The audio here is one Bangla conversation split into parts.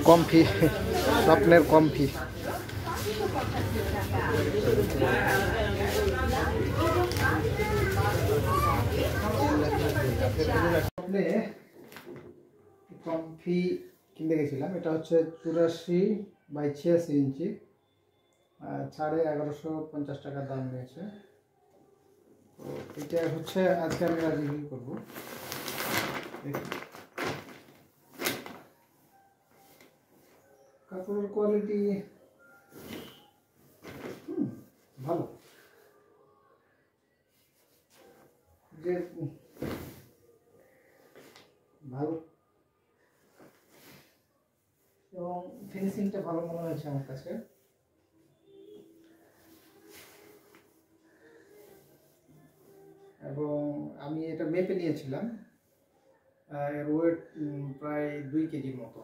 কমফি, স্বপ্নের কমফি। কমফি কিনতে গেছিলাম, এটা হচ্ছে 84x86 ইঞ্চি, 1150 টাকা দাম নিয়েছে। তো এটা হচ্ছে আজকে আমি রিভিউ করবো। কাপড়ের কোয়ালিটি ভালো, যে ভালো এবং ফিনিশিংটা ভালো মনে হয়েছে আমার কাছে। এবং আমি এটা মেপে নিয়েছিলাম, এর ওয়েট প্রায় 2 কেজির মতো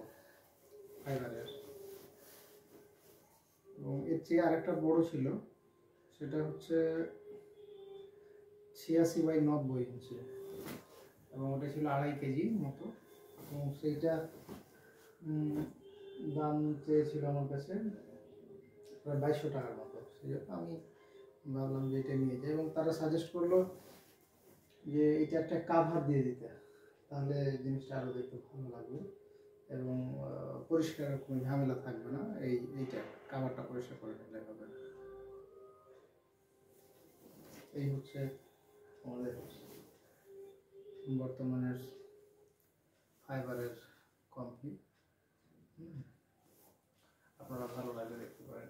ফাইবারের, এবং এর চেয়ে আরেকটা বড় ছিল, সেটা হচ্ছে 86x90 ইঞ্চি, এবং ওটা ছিল 2.5 কেজির মতো। এবং সেইটা দাম চেয়েছিল আমার কাছে প্রায় 2200 টাকার মতো। সেই জন্য আমি ভাবলাম যে এটা নিয়ে যাই, এবং তারা সাজেস্ট করলো যে এটা একটা কাভার দিয়ে দিতে, তাহলে জিনিসটা আরও দেখতে ভালো লাগবে এবং পরিষ্কারের কোনো ঝামেলা থাকবে না। এইটা কাভারটা পরিষ্কার করে নিলে হবে। এই হচ্ছে আমাদের বর্তমানের ফাইবারের কমফি। আপনারা ভালো লাগলে দেখতে পারেন।